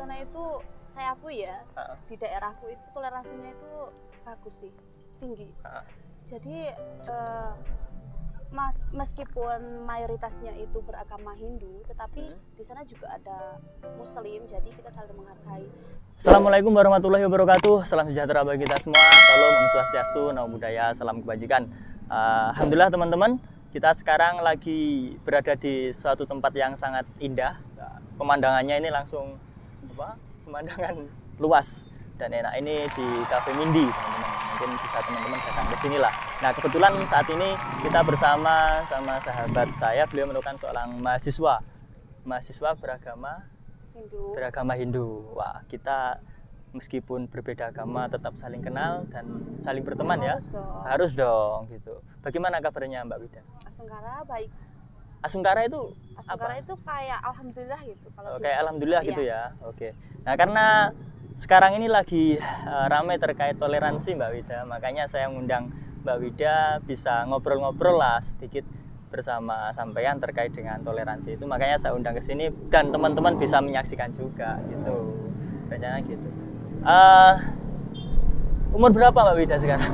sana itu saya akui ya, di daerahku itu toleransinya itu bagus sih, tinggi. Jadi meskipun mayoritasnya itu beragama Hindu, tetapi di sana juga ada Muslim, jadi kita saling menghargai. Assalamualaikum warahmatullahi wabarakatuh. Salam sejahtera bagi kita semua. Salam Om Swastiastu, Namo Buddhaya, salam kebajikan. Alhamdulillah teman-teman, kita sekarang lagi berada di suatu tempat yang sangat indah. Pemandangannya ini langsung pemandangan luas dan enak. Ini di Cafe Mindy, teman-teman. Mungkin bisa teman-teman datang ke sini lah. Nah, kebetulan saat ini kita bersama sahabat saya. Beliau merupakan seorang mahasiswa beragama Hindu. Wah, kita meskipun berbeda agama tetap saling kenal dan saling berteman ya. Harus dong gitu. Bagaimana kabarnya Mbak Wida? Asungkara baik. Asungkara itu kayak alhamdulillah gitu kalau kayak alhamdulillah gitu ya. Oke. Nah, karena sekarang ini lagi ramai terkait toleransi Mbak Wida, makanya saya mengundang Mbak Wida bisa ngobrol-ngobrol lah sedikit bersama sampean terkait dengan toleransi itu. Makanya saya undang ke sini dan teman-teman bisa menyaksikan juga gitu. Rencananya gitu. Umur berapa Mbak Wida sekarang?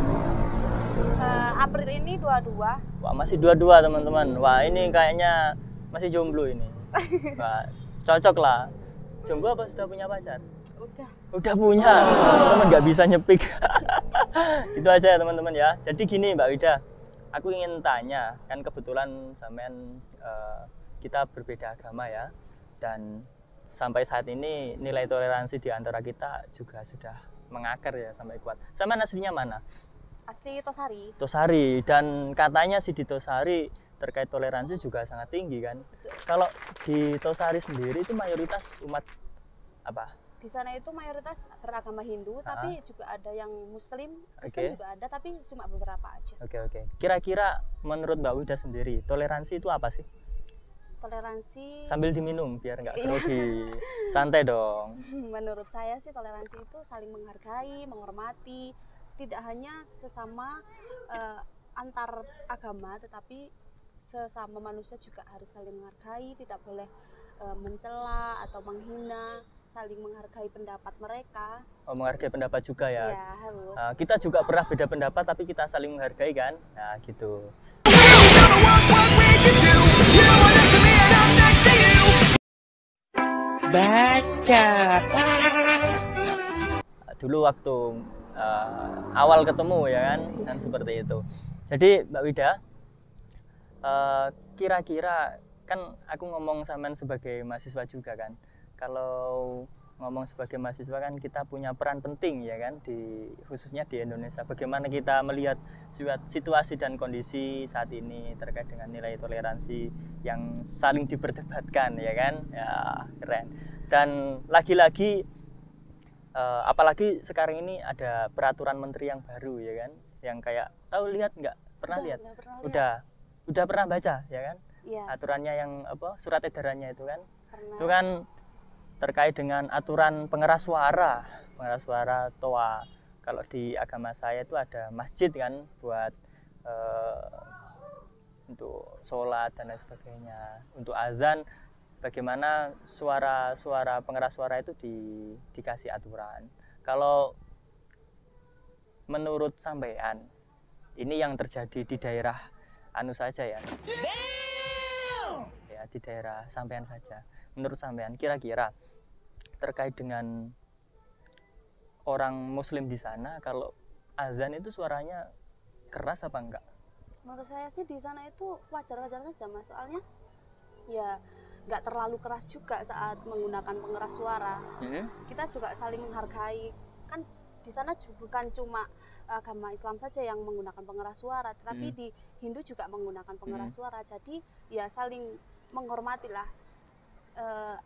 April ini 22. Wah, masih 22 teman-teman. Wah, ini kayaknya masih jomblo ini. Wah, cocok lah. Jomblo apa sudah punya pacar? Udah punya. Teman-teman nggak bisa nyepik. Itu aja ya teman-teman ya. Jadi gini Mbak Wida, aku ingin tanya, kan kebetulan sampean kita berbeda agama ya, dan sampai saat ini nilai toleransi di antara kita juga sudah mengakar ya sampai kuat. Sampean aslinya mana? Asli Tosari. Tosari, dan katanya sih di Tosari terkait toleransi juga sangat tinggi kan. Kalau di Tosari sendiri itu mayoritas umat apa? Di sana itu mayoritas beragama Hindu, tapi juga ada yang Muslim, Kristen juga ada, tapi cuma beberapa aja. Oke. Kira-kira menurut Mbak Wida sendiri, toleransi itu apa sih? Toleransi sambil diminum biar nggak grogi. Santai dong. Menurut saya sih toleransi itu saling menghargai, menghormati, tidak hanya sesama antar agama, tetapi sesama manusia juga harus saling menghargai, tidak boleh mencela atau menghina, saling menghargai pendapat mereka. Oh, menghargai pendapat juga ya? Ya, harus. Kita juga pernah beda pendapat, tapi kita saling menghargai kan? Nah, gitu. Baca. Dulu waktu awal ketemu ya kan seperti itu. Jadi Mbak Wida, kira-kira kan aku ngomong sampean sebagai mahasiswa juga kan. Kalau ngomong sebagai mahasiswa kan kita punya peran penting ya kan, khususnya di Indonesia. Bagaimana kita melihat situasi dan kondisi saat ini terkait dengan nilai toleransi yang saling diperdebatkan ya kan. Ya, keren. Dan lagi-lagi apalagi sekarang ini ada peraturan menteri yang baru ya kan, yang kayak lihat nggak? Pernah lihat? Udah pernah baca ya kan? Ya. Aturannya yang surat edarannya itu kan? Pernah. Itu kan terkait dengan aturan pengeras suara TOA. Kalau di agama saya itu ada masjid kan buat untuk sholat dan lain sebagainya. Untuk azan, bagaimana suara pengeras suara itu dikasih aturan. Kalau menurut sampean, ini yang terjadi di daerah anu saja ya. Ya, di daerah sampean saja. Menurut sampean kira-kira terkait dengan orang Muslim di sana, kalau azan itu suaranya keras apa enggak? Menurut saya sih di sana itu wajar-wajar saja Mas, soalnya ya nggak terlalu keras juga saat menggunakan pengeras suara. Kita juga saling menghargai, kan di sana bukan cuma agama Islam saja yang menggunakan pengeras suara, tetapi di Hindu juga menggunakan pengeras suara. Jadi ya saling menghormati lah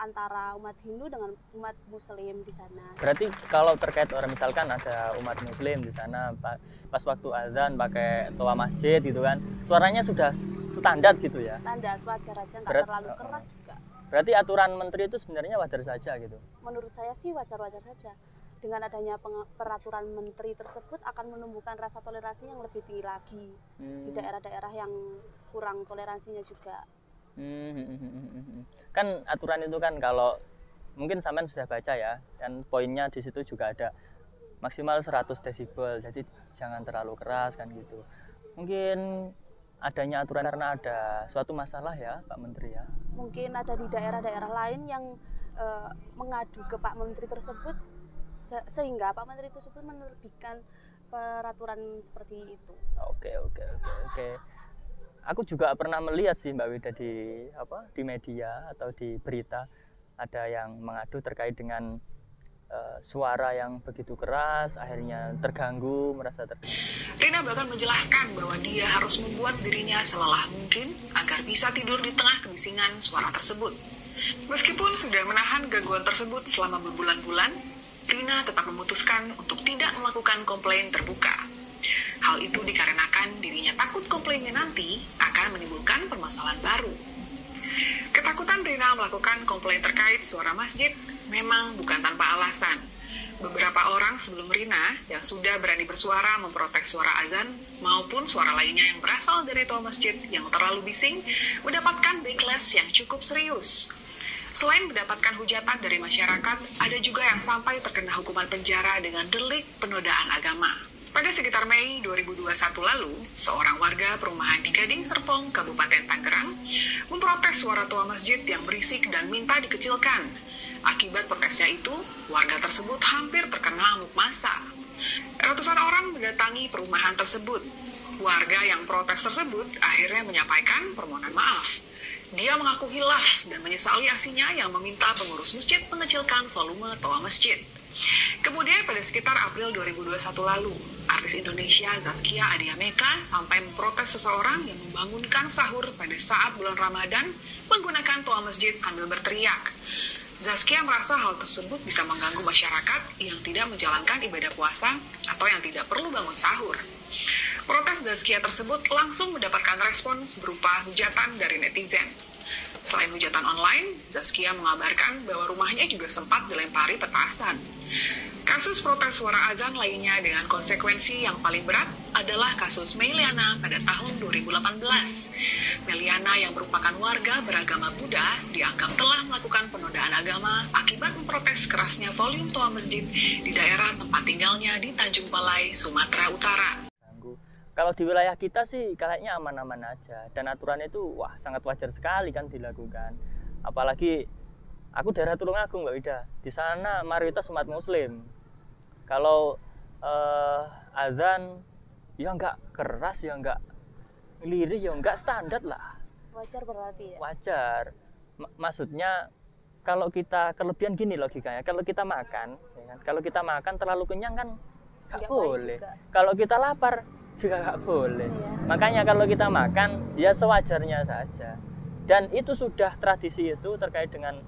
antara umat Hindu dengan umat Muslim di sana. Berarti kalau terkait orang misalkan ada umat Muslim di sana pas waktu azan pakai toa masjid gitu kan, suaranya sudah standar gitu ya? Standar, wajar aja, nggak terlalu keras juga. Berarti aturan menteri itu sebenarnya wajar saja gitu? Menurut saya sih wajar-wajar saja. Dengan adanya peraturan menteri tersebut akan menumbuhkan rasa toleransi yang lebih tinggi lagi di daerah-daerah yang kurang toleransinya juga. Kan aturan itu kan kalau mungkin sampean sudah baca ya, dan poinnya di situ juga ada maksimal 100 desibel, jadi jangan terlalu keras kan gitu. Mungkin adanya aturan karena ada suatu masalah ya Pak Menteri ya. Mungkin ada di daerah-daerah lain yang mengadu ke Pak Menteri tersebut, sehingga Pak Menteri tersebut menerbitkan peraturan seperti itu. Oke. Aku juga pernah melihat sih Mbak Wida di media atau di berita ada yang mengadu terkait dengan suara yang begitu keras, akhirnya terganggu, merasa terganggu. Rina bahkan menjelaskan bahwa dia harus membuat dirinya selelah mungkin agar bisa tidur di tengah kebisingan suara tersebut. Meskipun sudah menahan gangguan tersebut selama berbulan-bulan, Rina tetap memutuskan untuk tidak melakukan komplain terbuka. Hal itu dikarenakan dirinya takut komplainnya nanti akan menimbulkan permasalahan baru. Ketakutan Rina melakukan komplain terkait suara masjid memang bukan tanpa alasan. Beberapa orang sebelum Rina yang sudah berani bersuara memprotes suara azan maupun suara lainnya yang berasal dari toa masjid yang terlalu bising mendapatkan backlash yang cukup serius. Selain mendapatkan hujatan dari masyarakat, ada juga yang sampai terkena hukuman penjara dengan delik penodaan agama. Pada sekitar Mei 2021 lalu, seorang warga perumahan di Gading Serpong, Kabupaten Tangerang, memprotes suara toa masjid yang berisik dan minta dikecilkan. Akibat protesnya itu, warga tersebut hampir terkena amuk massa. Ratusan orang mendatangi perumahan tersebut. Warga yang protes tersebut akhirnya menyampaikan permohonan maaf. Dia mengaku hilaf dan menyesali aksinya yang meminta pengurus masjid mengecilkan volume toa masjid. Kemudian pada sekitar April 2021 lalu, artis Indonesia Zaskia Adiameka sampai memprotes seseorang yang membangunkan sahur pada saat bulan Ramadan menggunakan toa masjid sambil berteriak. Zaskia merasa hal tersebut bisa mengganggu masyarakat yang tidak menjalankan ibadah puasa atau yang tidak perlu bangun sahur. Protes Zaskia tersebut langsung mendapatkan respons berupa hujatan dari netizen. Selain hujatan online, Zaskia mengabarkan bahwa rumahnya juga sempat dilempari petasan. Kasus protes suara azan lainnya dengan konsekuensi yang paling berat adalah kasus Meliana pada tahun 2018. Meliana yang merupakan warga beragama Buddha dianggap telah melakukan penodaan agama akibat memprotes kerasnya volume toa masjid di daerah tempat tinggalnya di Tanjung Balai, Sumatera Utara. Kalau di wilayah kita sih kayaknya aman-aman aja, dan aturan itu sangat wajar sekali kan dilakukan. Apalagi aku daerah Tulungagung Mbak Wida, di sana mayoritas umat muslim. Kalau azan ya nggak keras, ya nggak lirih, ya nggak standar lah. Wajar berarti ya? Wajar. Maksudnya kalau kita kelebihan gini logikanya, kalau kita makan, ya kan? Kalau kita makan terlalu kenyang kan nggak boleh. Kalau kita lapar juga nggak boleh. Iya. Makanya kalau kita makan ya sewajarnya saja. Dan itu sudah tradisi itu terkait dengan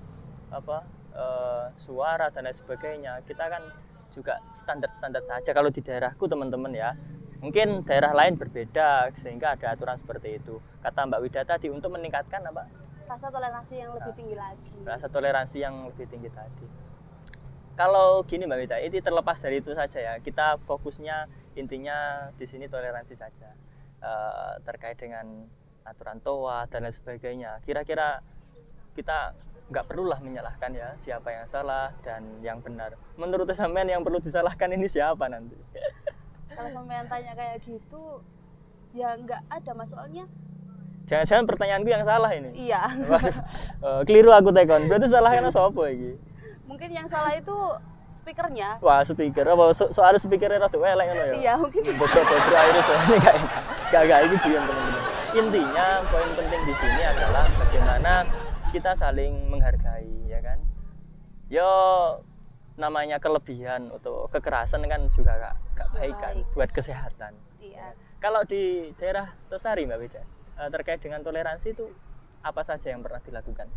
suara dan lain sebagainya. Kita kan juga standar-standar saja kalau di daerahku teman-teman ya. Mungkin daerah lain berbeda sehingga ada aturan seperti itu. Kata Mbak Wida tadi untuk meningkatkan rasa toleransi yang lebih tinggi lagi. Rasa toleransi yang lebih tinggi tadi. Kalau gini Mbak Wida, ini terlepas dari itu saja ya. Kita fokusnya intinya di sini toleransi saja. Terkait dengan aturan toa dan lain sebagainya. Kira-kira kita nggak perlulah menyalahkan ya siapa yang salah dan yang benar. Menurut sampean yang perlu disalahkan ini siapa nanti? Kalau sampean tanya kayak gitu, ya nggak ada masalahnya. Jangan-jangan pertanyaanku yang salah ini. Iya. Keliru aku tekon. Berarti salahnya sopo iki? Mungkin yang salah itu speakernya. Wah, speaker apa soal speakernya rada elek ngono ya? Iya, mungkin. Beberapa akhirnya soalnya enggak itu diam teman-teman. Intinya poin penting di sini adalah bagaimana kita saling menghargai ya kan. Yo namanya kelebihan atau kekerasan kan juga gak baik kan buat kesehatan. Iya. Kalau di daerah Tosari Mbak Wida terkait dengan toleransi itu apa saja yang pernah dilakukan?